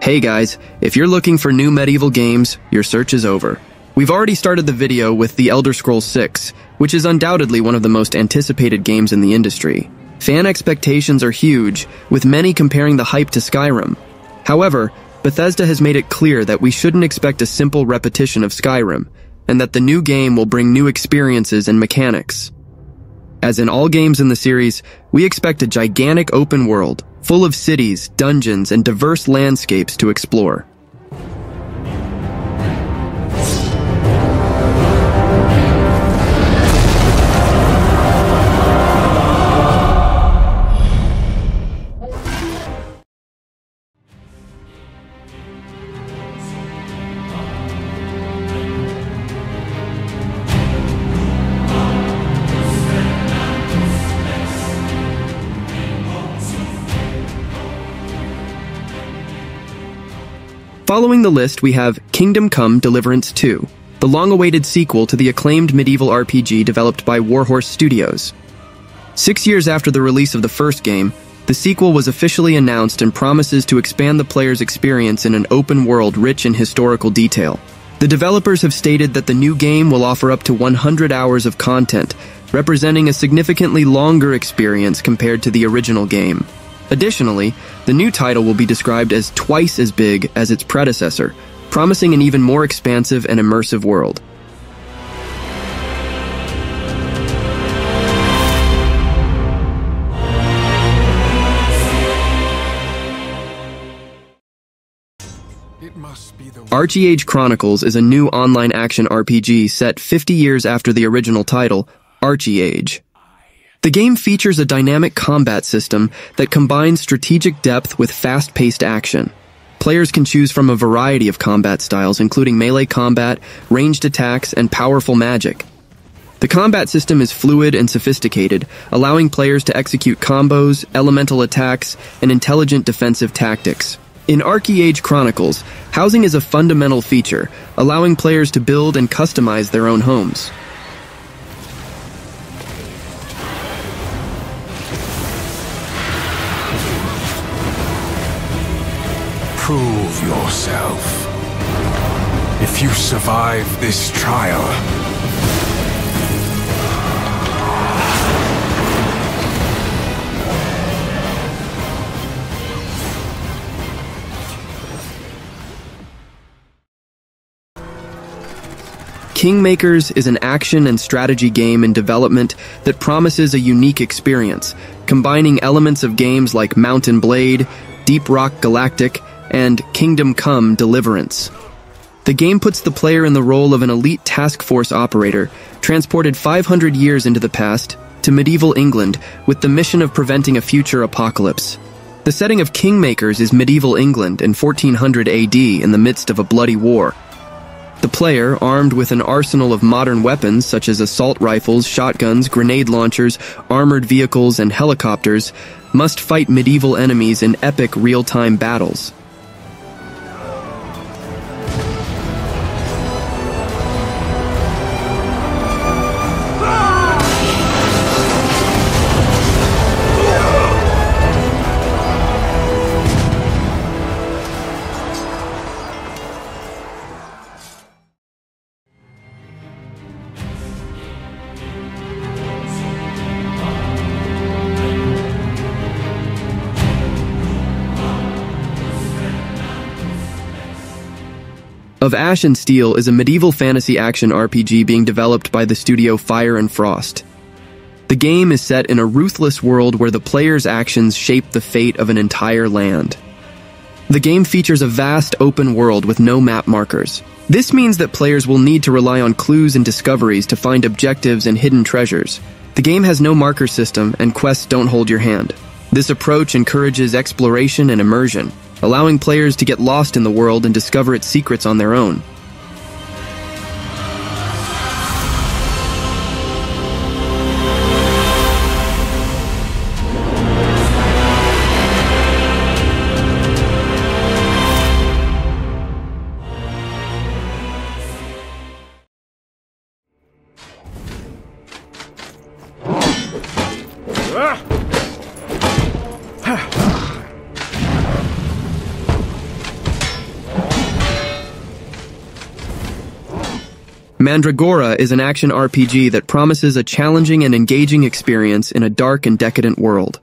Hey guys, if you're looking for new medieval games, your search is over. We've already started the video with The Elder Scrolls 6, which is undoubtedly one of the most anticipated games in the industry. Fan expectations are huge, with many comparing the hype to Skyrim. However, Bethesda has made it clear that we shouldn't expect a simple repetition of Skyrim, and that the new game will bring new experiences and mechanics. As in all games in the series, we expect a gigantic open world, full of cities, dungeons, and diverse landscapes to explore. Following the list, we have Kingdom Come: Deliverance 2, the long-awaited sequel to the acclaimed medieval RPG developed by Warhorse Studios. 6 years after the release of the first game, the sequel was officially announced and promises to expand the player's experience in an open world rich in historical detail. The developers have stated that the new game will offer up to 100 hours of content, representing a significantly longer experience compared to the original game. Additionally, the new title will be described as twice as big as its predecessor, promising an even more expansive and immersive world. ArcheAge Chronicles is a new online action RPG set 50 years after the original title, ArcheAge. The game features a dynamic combat system that combines strategic depth with fast-paced action. Players can choose from a variety of combat styles, including melee combat, ranged attacks, and powerful magic. The combat system is fluid and sophisticated, allowing players to execute combos, elemental attacks, and intelligent defensive tactics. In ArcheAge Chronicles, housing is a fundamental feature, allowing players to build and customize their own homes. Prove yourself. If you survive this trial, Kingmakers is an action and strategy game in development that promises a unique experience, combining elements of games like Mountain Blade, Deep Rock Galactic, and Kingdom Come: Deliverance. The game puts the player in the role of an elite task force operator, transported 500 years into the past to medieval England with the mission of preventing a future apocalypse. The setting of Kingmakers is medieval England in 1400 AD in the midst of a bloody war. The player, armed with an arsenal of modern weapons such as assault rifles, shotguns, grenade launchers, armored vehicles, and helicopters, must fight medieval enemies in epic real-time battles. Of Ash and Steel is a medieval fantasy action RPG being developed by the studio Fire and Frost. The game is set in a ruthless world where the player's actions shape the fate of an entire land. The game features a vast open world with no map markers. This means that players will need to rely on clues and discoveries to find objectives and hidden treasures. The game has no marker system, and quests don't hold your hand. This approach encourages exploration and immersion, allowing players to get lost in the world and discover its secrets on their own. Mandragora is an action RPG that promises a challenging and engaging experience in a dark and decadent world.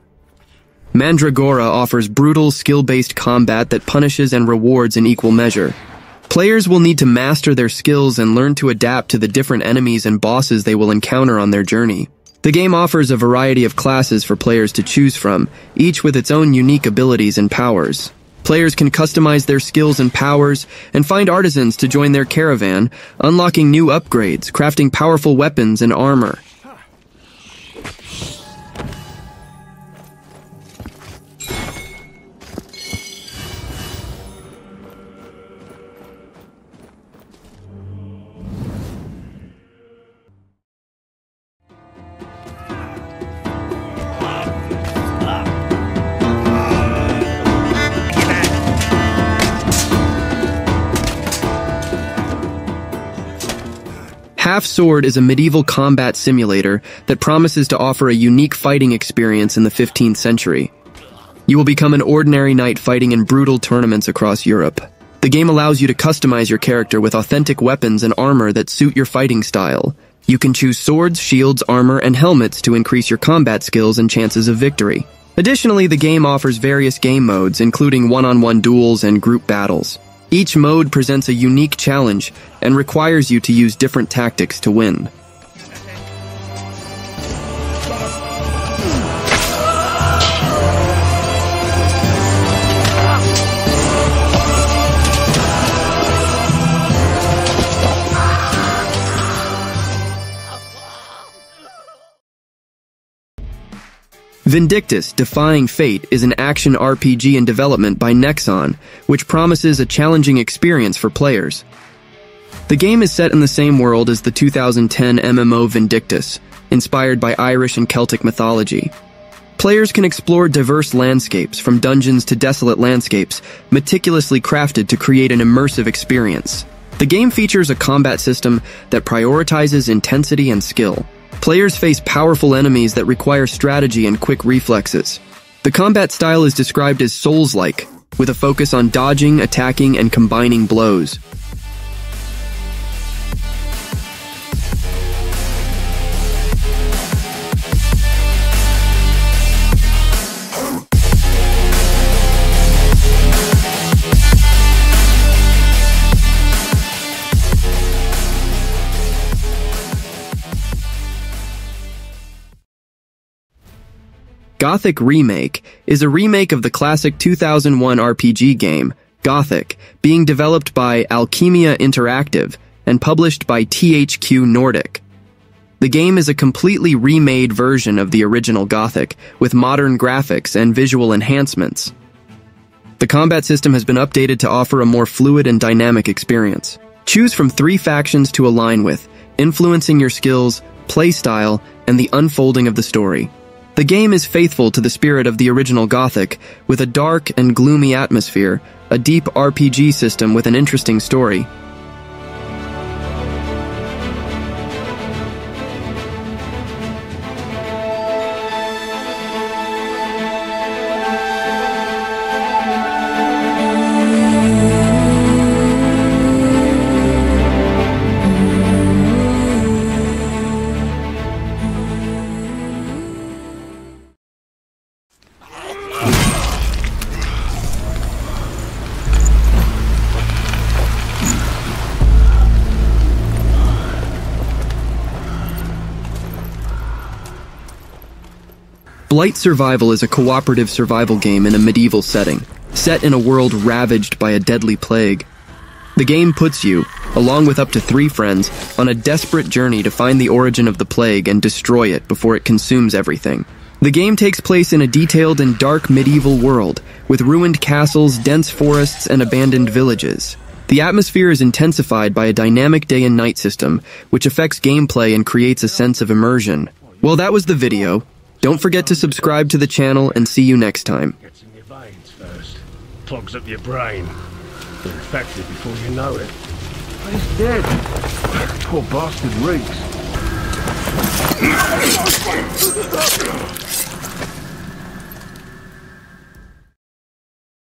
Mandragora offers brutal, skill-based combat that punishes and rewards in equal measure. Players will need to master their skills and learn to adapt to the different enemies and bosses they will encounter on their journey. The game offers a variety of classes for players to choose from, each with its own unique abilities and powers. Players can customize their skills and powers and find artisans to join their caravan, unlocking new upgrades, crafting powerful weapons and armor. Half Sword is a medieval combat simulator that promises to offer a unique fighting experience in the 15th century. You will become an ordinary knight fighting in brutal tournaments across Europe. The game allows you to customize your character with authentic weapons and armor that suit your fighting style. You can choose swords, shields, armor, and helmets to increase your combat skills and chances of victory. Additionally, the game offers various game modes, including one-on-one duels and group battles. Each mode presents a unique challenge and requires you to use different tactics to win. Vindictus, Defying Fate is an action RPG in development by Nexon, which promises a challenging experience for players. The game is set in the same world as the 2010 MMO Vindictus, inspired by Irish and Celtic mythology. Players can explore diverse landscapes, from dungeons to desolate landscapes, meticulously crafted to create an immersive experience. The game features a combat system that prioritizes intensity and skill. Players face powerful enemies that require strategy and quick reflexes. The combat style is described as Souls-like, with a focus on dodging, attacking, and combining blows. Gothic Remake is a remake of the classic 2001 RPG game, Gothic, being developed by Alchemia Interactive and published by THQ Nordic. The game is a completely remade version of the original Gothic, with modern graphics and visual enhancements. The combat system has been updated to offer a more fluid and dynamic experience. Choose from 3 factions to align with, influencing your skills, playstyle, and the unfolding of the story. The game is faithful to the spirit of the original Gothic, with a dark and gloomy atmosphere, a deep RPG system with an interesting story. Blight Survival is a cooperative survival game in a medieval setting, set in a world ravaged by a deadly plague. The game puts you, along with up to 3 friends, on a desperate journey to find the origin of the plague and destroy it before it consumes everything. The game takes place in a detailed and dark medieval world, with ruined castles, dense forests, and abandoned villages. The atmosphere is intensified by a dynamic day and night system, which affects gameplay and creates a sense of immersion. Well, that was the video. Don't forget to subscribe to the channel and see you next time. Gets in your veins first, clogs up your brain. You're infected before you know it. He's dead. Poor bastard reeks.